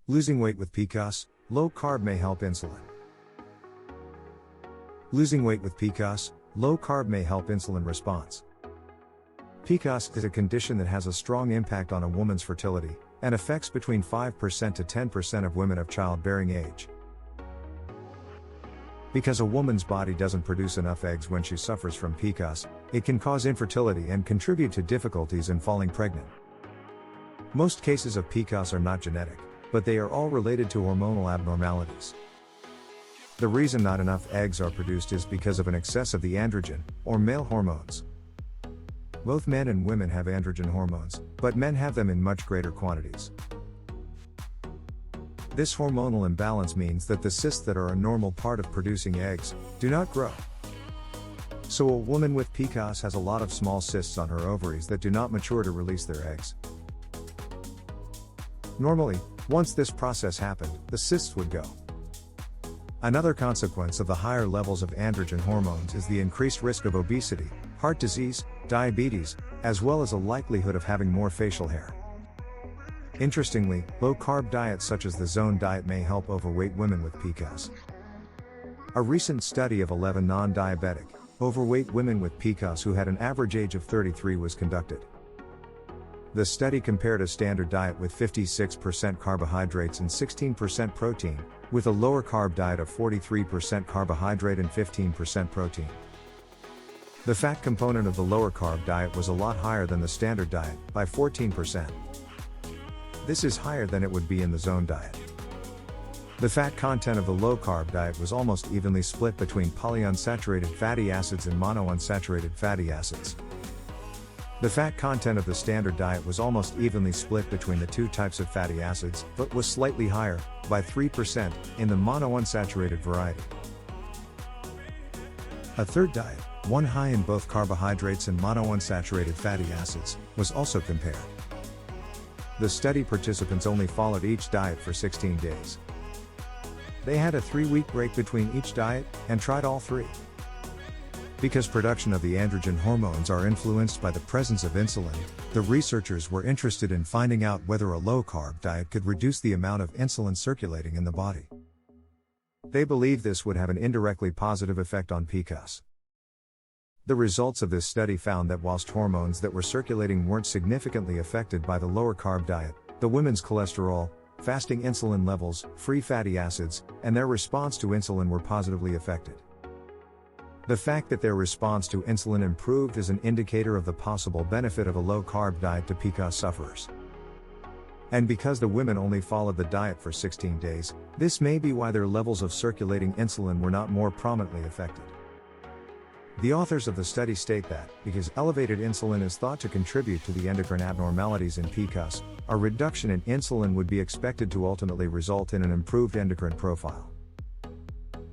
Losing weight with PCOS, low carb may help insulin. Losing weight with PCOS, low carb may help insulin response. PCOS is a condition that has a strong impact on a woman's fertility, and affects between 5% to 10% of women of childbearing age. Because a woman's body doesn't produce enough eggs when she suffers from PCOS, it can cause infertility and contribute to difficulties in falling pregnant. Most cases of PCOS are not genetic, but they are all related to hormonal abnormalities. The reason not enough eggs are produced is because of an excess of the androgen, or male hormones. Both men and women have androgen hormones, but men have them in much greater quantities. This hormonal imbalance means that the cysts that are a normal part of producing eggs do not grow. So a woman with PCOS has a lot of small cysts on her ovaries that do not mature to release their eggs. Normally, once this process happened, the cysts would go. Another consequence of the higher levels of androgen hormones is the increased risk of obesity, heart disease, diabetes, as well as a likelihood of having more facial hair. Interestingly, low-carb diets such as the zone diet may help overweight women with PCOS. A recent study of 11 non-diabetic, overweight women with PCOS who had an average age of 33 was conducted. The study compared a standard diet with 56% carbohydrates and 16% protein, with a lower carb diet of 43% carbohydrate and 15% protein. The fat component of the lower carb diet was a lot higher than the standard diet, by 14%. This is higher than it would be in the zone diet. The fat content of the low carb diet was almost evenly split between polyunsaturated fatty acids and monounsaturated fatty acids. The fat content of the standard diet was almost evenly split between the two types of fatty acids, but was slightly higher, by 3%, in the monounsaturated variety. A third diet, one high in both carbohydrates and monounsaturated fatty acids, was also compared. The study participants only followed each diet for 16 days. They had a 3-week break between each diet, and tried all three. Because production of the androgen hormones are influenced by the presence of insulin, the researchers were interested in finding out whether a low-carb diet could reduce the amount of insulin circulating in the body. They believe this would have an indirectly positive effect on PCOS. The results of this study found that whilst hormones that were circulating weren't significantly affected by the lower carb diet, the women's cholesterol, fasting insulin levels, free fatty acids, and their response to insulin were positively affected. The fact that their response to insulin improved is an indicator of the possible benefit of a low-carb diet to PCOS sufferers. And because the women only followed the diet for 16 days, this may be why their levels of circulating insulin were not more prominently affected. The authors of the study state that, because elevated insulin is thought to contribute to the endocrine abnormalities in PCOS, a reduction in insulin would be expected to ultimately result in an improved endocrine profile.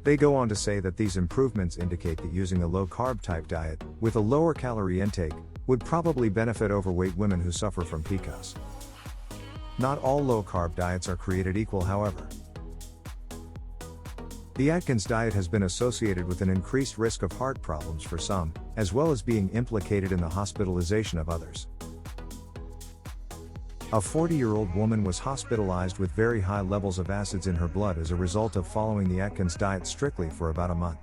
They go on to say that these improvements indicate that using a low-carb type diet, with a lower calorie intake, would probably benefit overweight women who suffer from PCOS. Not all low-carb diets are created equal, however. The Atkins diet has been associated with an increased risk of heart problems for some, as well as being implicated in the hospitalization of others. A 40-year-old woman was hospitalized with very high levels of acids in her blood as a result of following the Atkins diet strictly for about a month.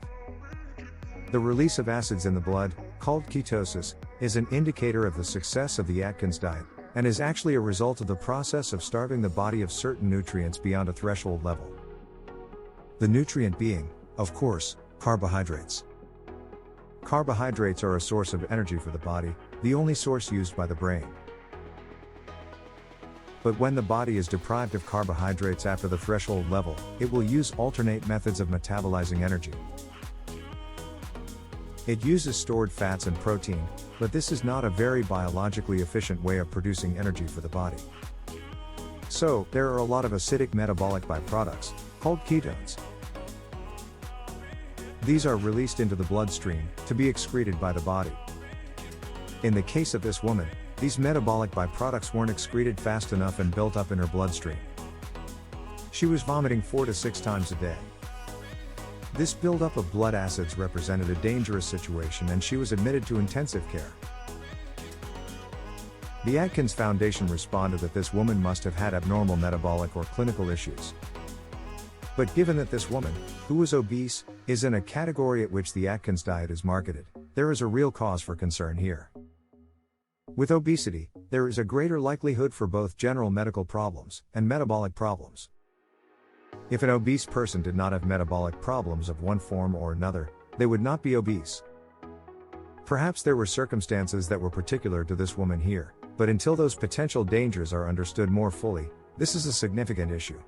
The release of acids in the blood, called ketosis, is an indicator of the success of the Atkins diet, and is actually a result of the process of starving the body of certain nutrients beyond a threshold level. The nutrient being, of course, carbohydrates. Carbohydrates are a source of energy for the body, the only source used by the brain. But when the body is deprived of carbohydrates after the threshold level, it will use alternate methods of metabolizing energy. It uses stored fats and protein, but this is not a very biologically efficient way of producing energy for the body. So, there are a lot of acidic metabolic byproducts, called ketones. These are released into the bloodstream, to be excreted by the body. In the case of this woman, these metabolic byproducts weren't excreted fast enough and built up in her bloodstream. She was vomiting 4 to 6 times a day. This buildup of blood acids represented a dangerous situation and she was admitted to intensive care. The Atkins Foundation responded that this woman must have had abnormal metabolic or clinical issues. But given that this woman, who was obese, is in a category at which the Atkins diet is marketed, there is a real cause for concern here. With obesity, there is a greater likelihood for both general medical problems and metabolic problems. If an obese person did not have metabolic problems of one form or another, they would not be obese. Perhaps there were circumstances that were particular to this woman here, but until those potential dangers are understood more fully, this is a significant issue.